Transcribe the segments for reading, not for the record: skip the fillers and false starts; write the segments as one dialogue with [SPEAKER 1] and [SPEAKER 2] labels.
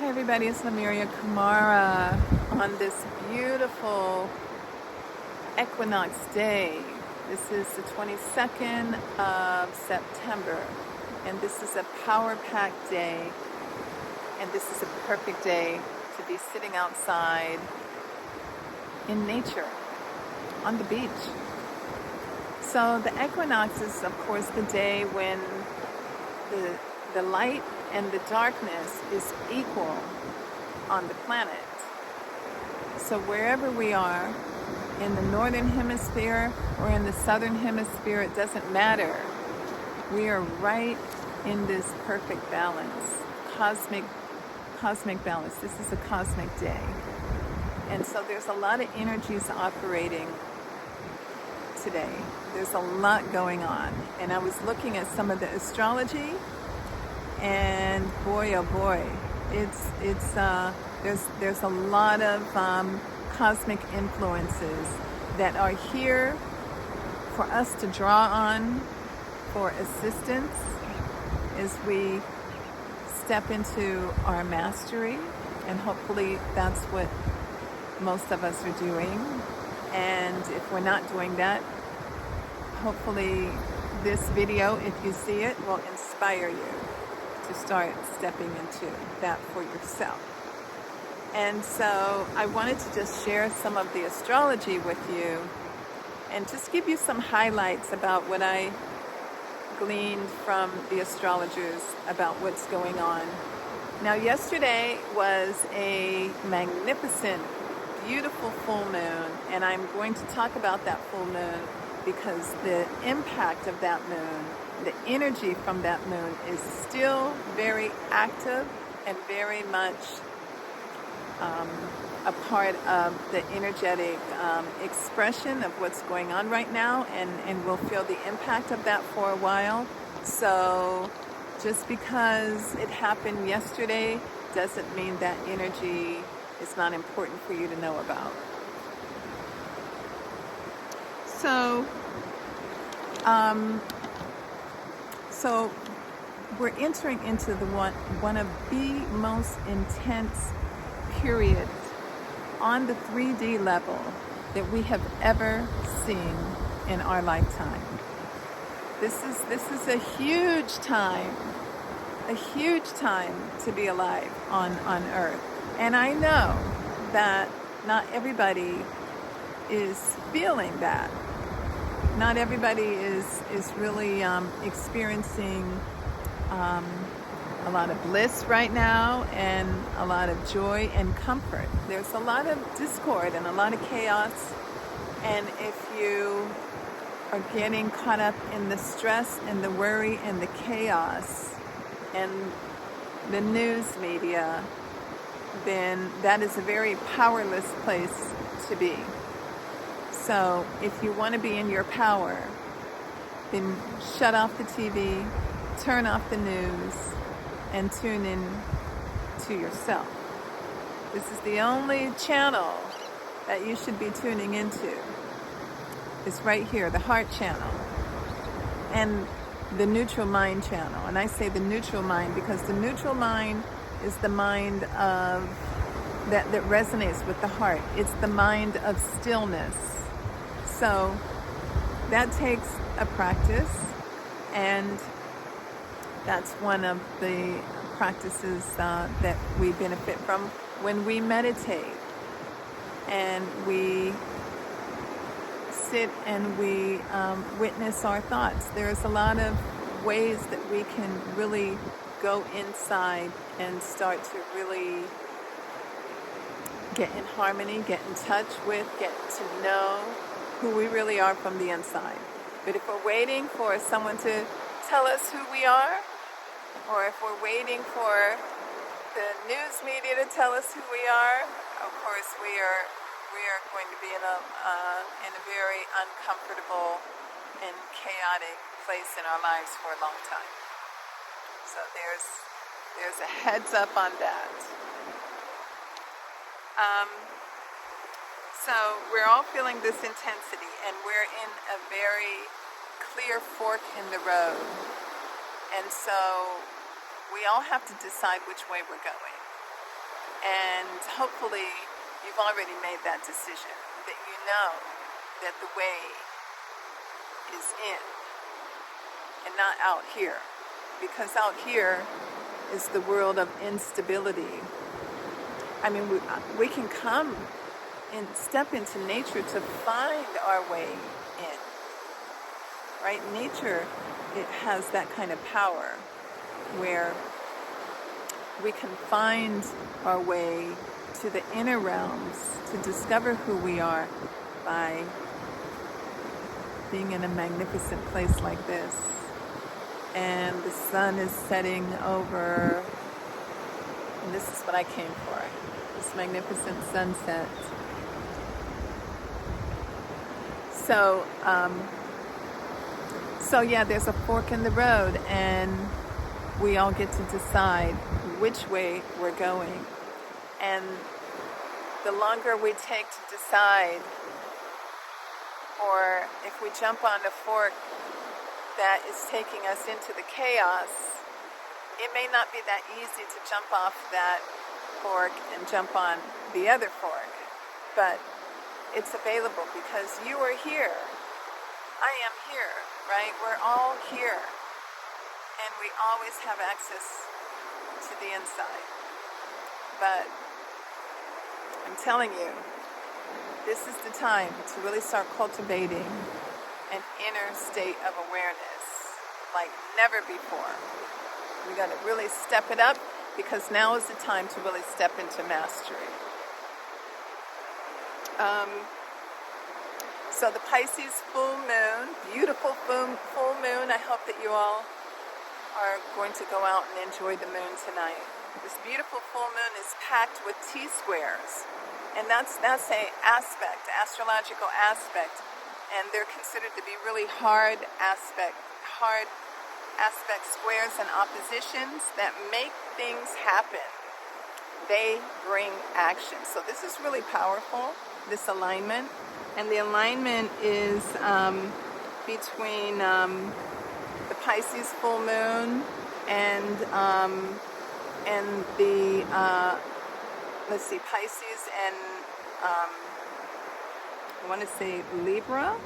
[SPEAKER 1] Hi everybody, it's Lemuria Kamara on this beautiful Equinox day. This is the 22nd of September, and this is a power-packed day, and this is a perfect day to be sitting outside in nature, on the beach. So the equinox is, of course, the day when the light and the darkness is equal on the planet. So wherever we are, in the northern hemisphere or in the southern hemisphere, it doesn't matter. We are right in this perfect balance, cosmic balance. This is a cosmic day. And so there's a lot of energies operating today. There's a lot going on. And I was looking at some of the astrology, and boy, oh boy, there's a lot of cosmic influences that are here for us to draw on for assistance as we step into our mastery, and hopefully that's what most of us are doing. And if we're not doing that, hopefully this video, if you see it, will inspire you to start stepping into that for yourself. And so I wanted to just share some of the astrology with you and just give you some highlights about what I gleaned from the astrologers about what's going on. Now, yesterday was a magnificent, beautiful full moon, and I'm going to talk about that full moon because the impact of that moon, the energy from that moon is still very active and very much a part of the energetic expression of what's going on right now, and we'll feel the impact of that for a while. So just because it happened yesterday doesn't mean that energy is not important for you to know about. So we're entering into the one of the most intense periods on the 3D level that we have ever seen in our lifetime. This is a huge time to be alive on Earth. And I know that not everybody is feeling that. Not everybody is really experiencing a lot of bliss right now and a lot of joy and comfort. There's a lot of discord and a lot of chaos. And if you are getting caught up in the stress and the worry and the chaos and the news media, then that is a very powerless place to be. So if you want to be in your power, then shut off the TV, turn off the news, and tune in to yourself. This is the only channel that you should be tuning into. It's right here, the heart channel and the neutral mind channel. And I say the neutral mind because the neutral mind is the mind of that resonates with the heart. It's the mind of stillness. So that takes a practice, and that's one of the practices that we benefit from when we meditate and we sit and we witness our thoughts. There's a lot of ways that we can really go inside and start to really get in harmony, get in touch with, get to know who we really are from the inside. But if we're waiting for someone to tell us who we are, or if we're waiting for the news media to tell us who we are, of course we are going to be in a very uncomfortable and chaotic place in our lives for a long time. So there's a heads up on that. So we're all feeling this intensity, and we're in a very clear fork in the road. And so we all have to decide which way we're going. And hopefully you've already made that decision, that you know that the way is in and not out here. Because out here is the world of instability. I mean, we can come and step into nature to find our way in, right? Nature, it has that kind of power where we can find our way to the inner realms to discover who we are by being in a magnificent place like this. And the sun is setting over, and this is what I came for, this magnificent sunset. So yeah, there's a fork in the road, and we all get to decide which way we're going. And the longer we take to decide, or if we jump on a fork that is taking us into the chaos, it may not be that easy to jump off that fork and jump on the other fork, but it's available because you are here. I am here, right? We're all here, and we always have access to the inside. But I'm telling you, this is the time to really start cultivating an inner state of awareness like never before. We got to really step it up, because now is the time to really step into mastery. So the Pisces full moon, beautiful full moon. I hope that you all are going to go out and enjoy the moon tonight. This beautiful full moon is packed with T-squares, and that's a aspect, astrological aspect, and they're considered to be really hard aspect squares and oppositions that make things happen. They bring action. So this is really powerful, this alignment. And the alignment is between the Pisces full moon and the Pisces and I want to say Libra.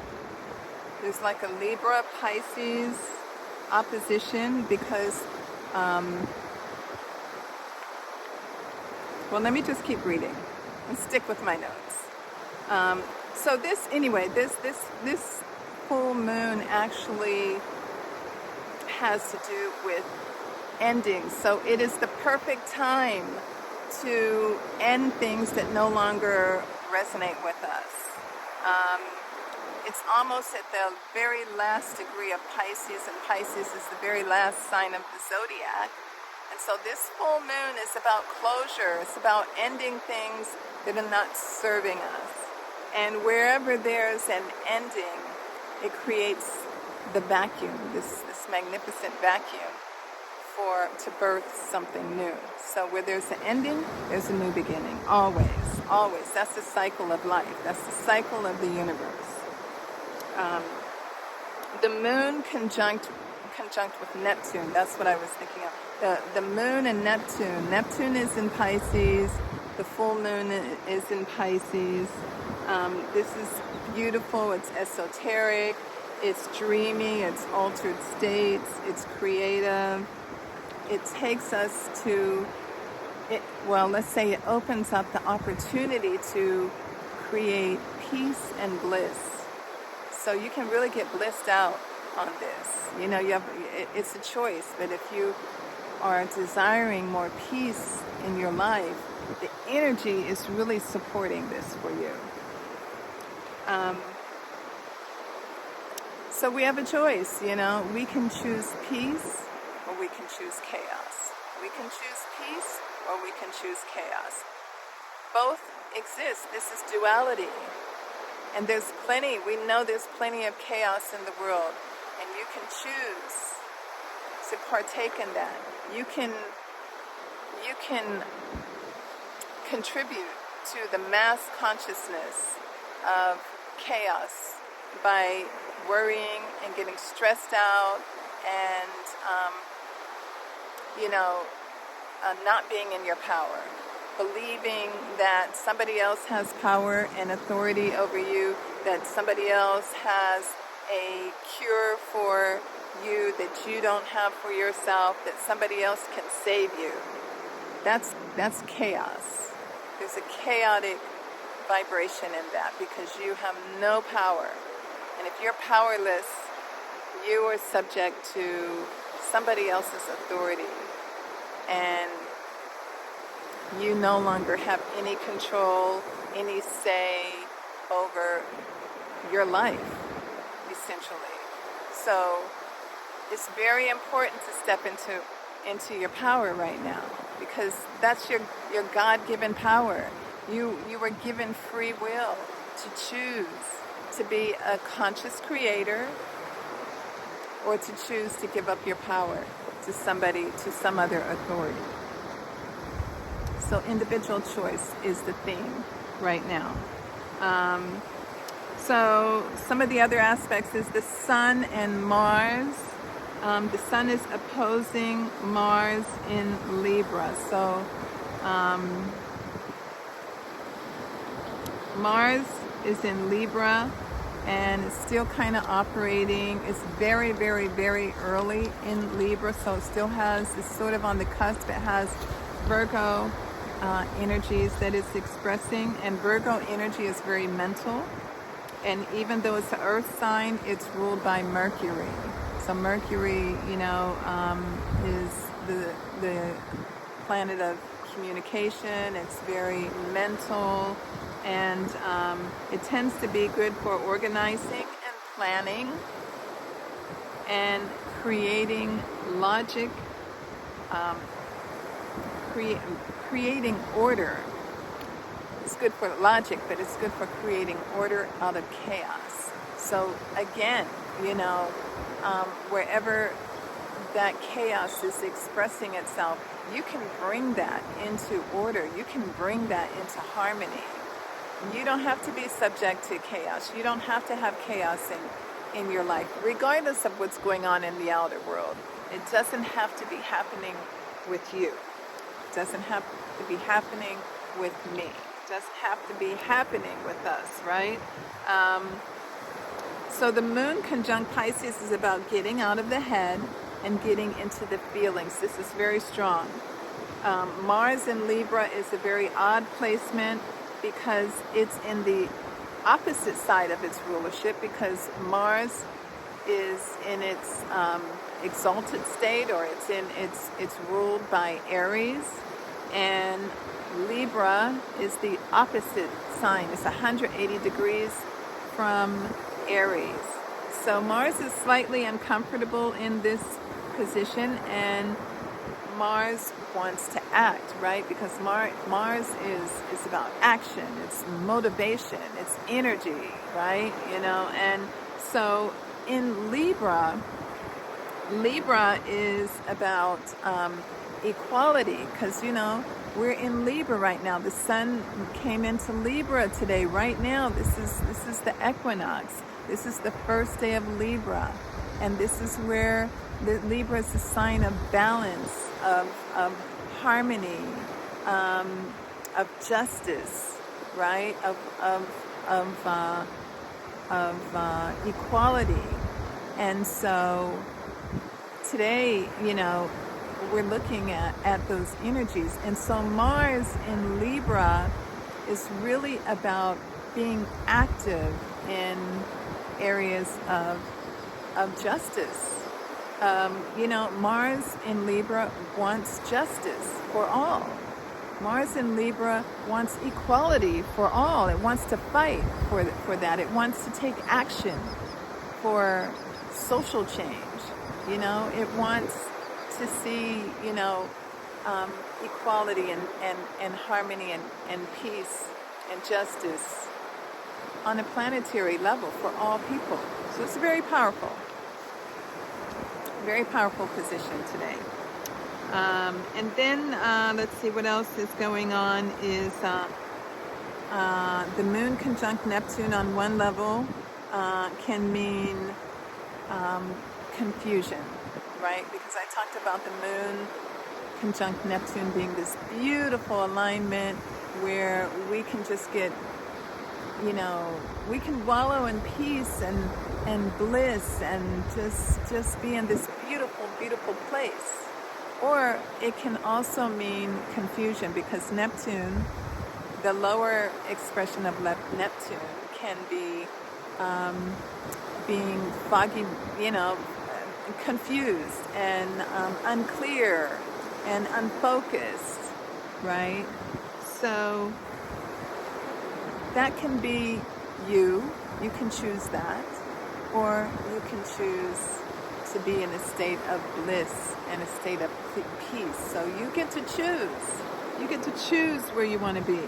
[SPEAKER 1] There's like a Libra Pisces opposition because well, let me just keep reading and stick with my notes. So this full moon actually has to do with endings. So it is the perfect time to end things that no longer resonate with us. It's almost at the very last degree of Pisces, and Pisces is the very last sign of the zodiac. And so this full moon is about closure. It's about ending things that are not serving us. And wherever there's an ending, it creates the vacuum, this magnificent vacuum to birth something new. So where there's an ending, there's a new beginning. Always, always. That's the cycle of life. That's the cycle of the universe. The moon conjunct with Neptune. That's what I was thinking of. The moon and Neptune. Neptune is in Pisces. The full moon is in Pisces. This is beautiful. It's esoteric. It's dreamy. It's altered states. It's creative. It takes us to, let's say it opens up the opportunity to create peace and bliss. So you can really get blissed out on this. You know, it's a choice, but if you are desiring more peace in your life, the energy is really supporting this for you. So we have a choice, you know. We can choose peace or we can choose chaos. We can choose peace or we can choose chaos. Both exist. This is duality. And we know there's plenty of chaos in the world. And you can choose to partake in that. You can contribute to the mass consciousness of chaos by worrying and getting stressed out and, not being in your power. believing that somebody else has power and authority over you, that somebody else has a cure for you that you don't have for yourself, that somebody else can save you. That's chaos. There's a chaotic vibration in that because you have no power. And if you're powerless, you are subject to somebody else's authority. And you no longer have any control, any say over your life, essentially. So it's very important to step into your power right now, because that's your God-given power. You were given free will to choose to be a conscious creator or to choose to give up your power to somebody, to some other authority. So individual choice is the theme right now. So some of the other aspects is the Sun and Mars. The Sun is opposing Mars in Libra. So Mars is in Libra and it's still kind of operating. It's very, very, very early in Libra, so it still has, it's sort of on the cusp. It has Virgo energies that it's expressing, and Virgo energy is very mental. And even though it's an earth sign, it's ruled by Mercury. So Mercury, is the planet of communication. It's very mental, and it tends to be good for organizing and planning and creating logic, creating order. It's good for logic, but it's good for creating order out of chaos. So again, wherever that chaos is expressing itself, you can bring that into order. You can bring that into harmony. You don't have to be subject to chaos. You don't have to have chaos in your life, regardless of what's going on in the outer world. It doesn't have to be happening with you. It doesn't have to be happening with me. It doesn't have to be happening with us, right? So the moon conjunct Pisces is about getting out of the head and getting into the feelings. This is very strong. Mars in Libra is a very odd placement because it's in the opposite side of its rulership, because Mars is in its exalted state, or it's ruled by Aries, and Libra is the opposite sign. It's 180 degrees from Aries. So Mars is slightly uncomfortable in this position, and Mars wants to act, right? Because Mars is about action, it's motivation, it's energy, right? And so in Libra is about equality, because we're in Libra right now. The sun came into Libra today, right now. This is the equinox. This is the first day of Libra, and this is where the Libra is a sign of balance, of harmony, of justice, right? Of equality. And so today, we're looking at those energies. And so Mars in Libra is really about being active in areas of justice. Mars in Libra wants justice for all. Mars in Libra wants equality for all. It wants to fight for that. It wants to take action for social change. It wants to see, equality and harmony and peace and justice on a planetary level for all people. So it's very powerful position today. And then let's see what else is going on is the moon conjunct Neptune on one level can mean confusion, right? Because I talked about the moon conjunct Neptune being this beautiful alignment where we can just get, we can wallow in peace and bliss and just be in this beautiful, beautiful place. Or it can also mean confusion, because Neptune, the lower expression of Neptune, can be being foggy, confused and unclear and unfocused, right? So that can be you. You can choose that. Or you can choose to be in a state of bliss and a state of peace. So you get to choose. You get to choose where you want to be.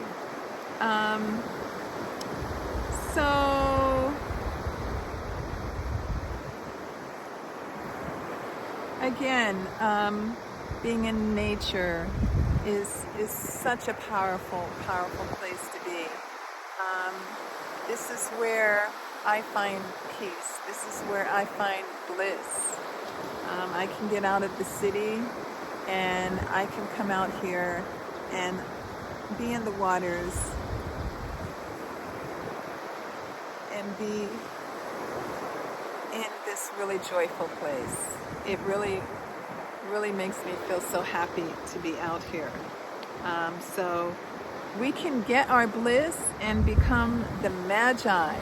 [SPEAKER 1] So again, being in nature is such a powerful place to be. This is where I find peace. This is where I find bliss. I can get out of the city and I can come out here and be in the waters and be in this really joyful place. It really makes me feel so happy to be out here. So we can get our bliss and become the magi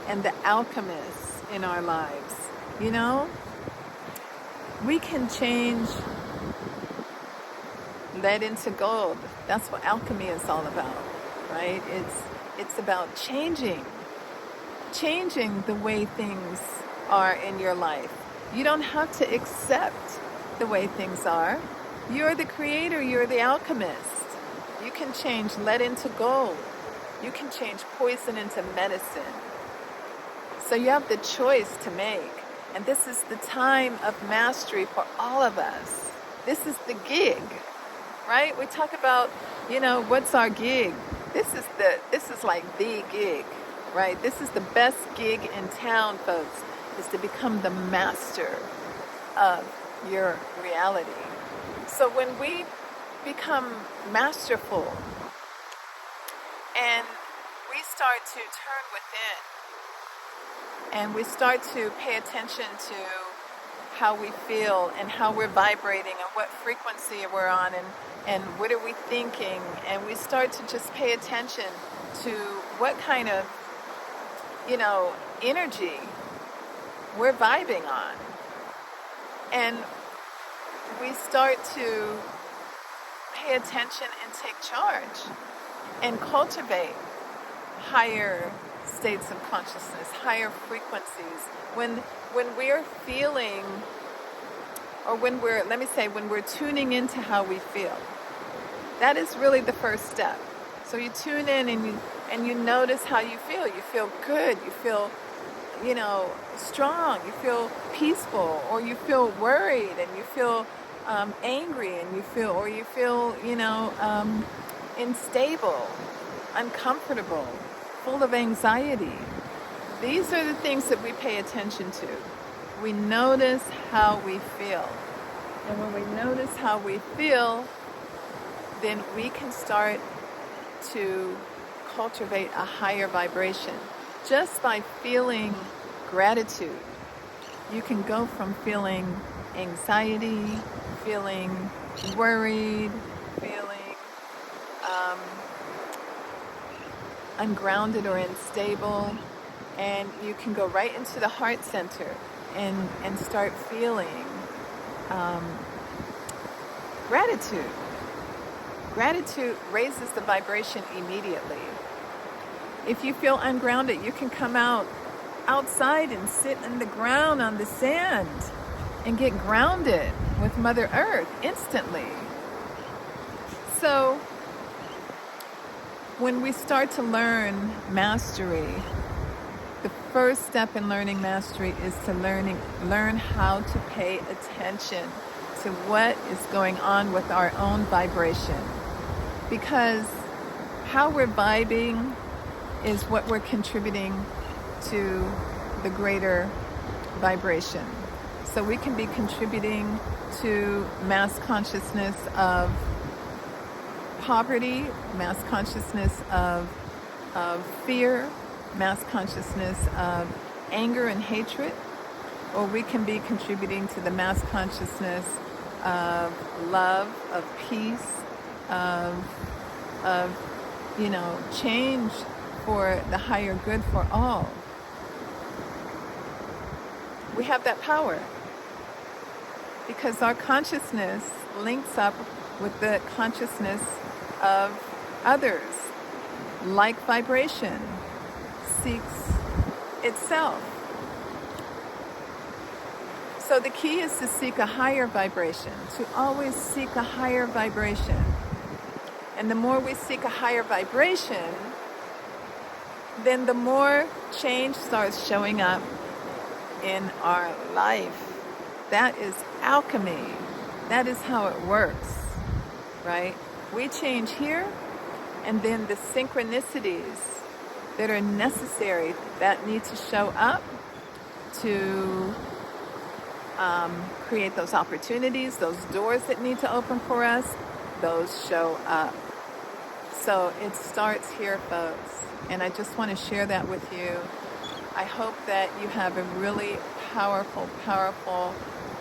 [SPEAKER 1] and the alchemists in our lives. We can change lead into gold. That's what alchemy is all about, right? It's about changing the way things are in your life. You don't have to accept the way things are. You're the creator, you're the alchemist. You can change lead into gold. You can change poison into medicine. So you have the choice to make. And this is the time of mastery for all of us. This is the gig, right? We talk about, what's our gig? This is like the gig, right? This is the best gig in town, folks, is to become the master of your reality. So when we become masterful and we start to turn within, and we start to pay attention to how we feel and how we're vibrating and what frequency we're on and what are we thinking, and we start to just pay attention to what kind of, energy we're vibing on. And we start to pay attention and take charge and cultivate higher states of consciousness, higher frequencies. When we're feeling, or when we're tuning into how we feel, that is really the first step. So you tune in and you notice how you feel. You feel good. You feel, strong. You feel peaceful, or you feel worried, and you feel angry, and you feel, unstable, uncomfortable, full of anxiety. These are the things that we pay attention to. We notice how we feel. And when we notice how we feel, then we can start to cultivate a higher vibration. Just by feeling gratitude, you can go from feeling anxiety, feeling worried, feeling ungrounded or unstable, and you can go right into the heart center and start feeling gratitude. Gratitude raises the vibration immediately. If you feel ungrounded, you can come outside and sit in the ground on the sand and get grounded with Mother Earth instantly. So when we start to learn mastery, the first step in learning mastery is to learn how to pay attention to what is going on with our own vibration. Because how we're vibing is what we're contributing to the greater vibration. So we can be contributing to mass consciousness of poverty, mass consciousness of fear, mass consciousness of anger and hatred, or we can be contributing to the mass consciousness of love, of peace, of change for the higher good for all. We have that power because our consciousness links up with the consciousness of others. Like vibration seeks itself. So the key is to seek a higher vibration, to always seek a higher vibration. And the more we seek a higher vibration, then the more change starts showing up in our life. That is alchemy. That is how it works, right? We change here, and then the synchronicities that are necessary that need to show up to create those opportunities, those doors that need to open for us, those show up. So it starts here, folks. And I just want to share that with you. I hope that you have a really powerful, powerful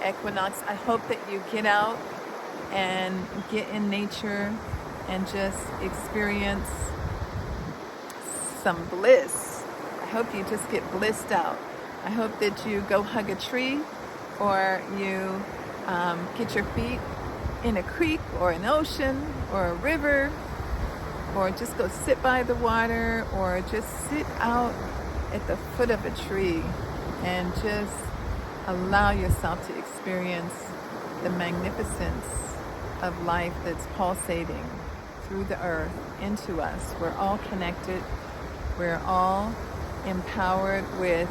[SPEAKER 1] equinox. I hope that you get out and get in nature and just experience some bliss. I hope you just get blissed out. I hope that you go hug a tree, or you get your feet in a creek or an ocean or a river, or just go sit by the water, or just sit out at the foot of a tree and just allow yourself to experience the magnificence of life that's pulsating through the earth into us. We're all connected. We're all empowered with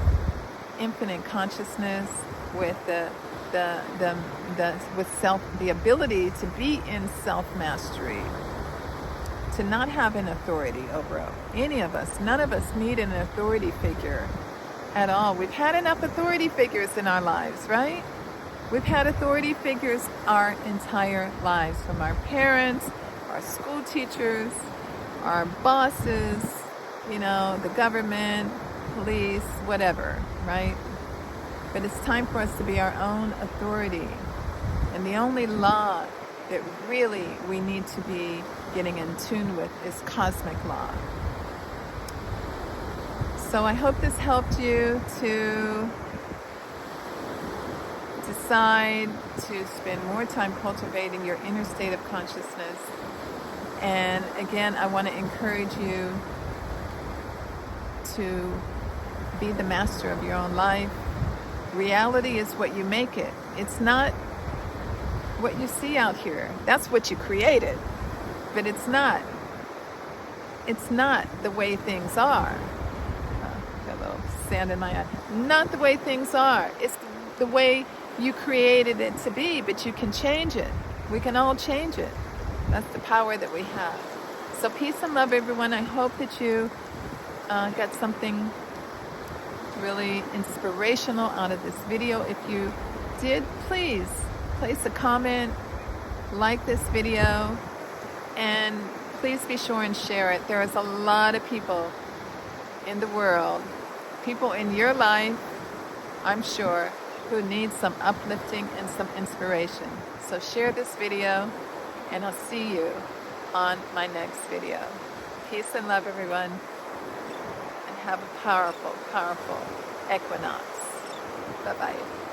[SPEAKER 1] infinite consciousness, with the ability to be in self-mastery, to not have an authority over any of us. None of us need an authority figure at all. We've had enough authority figures in our lives, right? We've had authority figures our entire lives, from our parents, our school teachers, our bosses, the government, police, whatever, right? But it's time for us to be our own authority. And the only law that really we need to be getting in tune with is cosmic law. So I hope this helped you to decide to spend more time cultivating your inner state of consciousness. And again, I want to encourage you to be the master of your own life. Reality is what you make it. It's not what you see out here. That's what you created. But it's not the way things are. Got a little sand in my eye. Not the way things are. It's the way you created it to be, but you can change it. We can all change it. That's the power that we have. So peace and love, everyone. I hope that you got something really inspirational out of this video. If you did, please place a comment, like this video, and please be sure and share it. There is a lot of people in the world, people in your life, I'm sure, who need some uplifting and some inspiration. So share this video, and I'll see you on my next video. Peace and love, everyone. Have a powerful, powerful equinox. Bye-bye.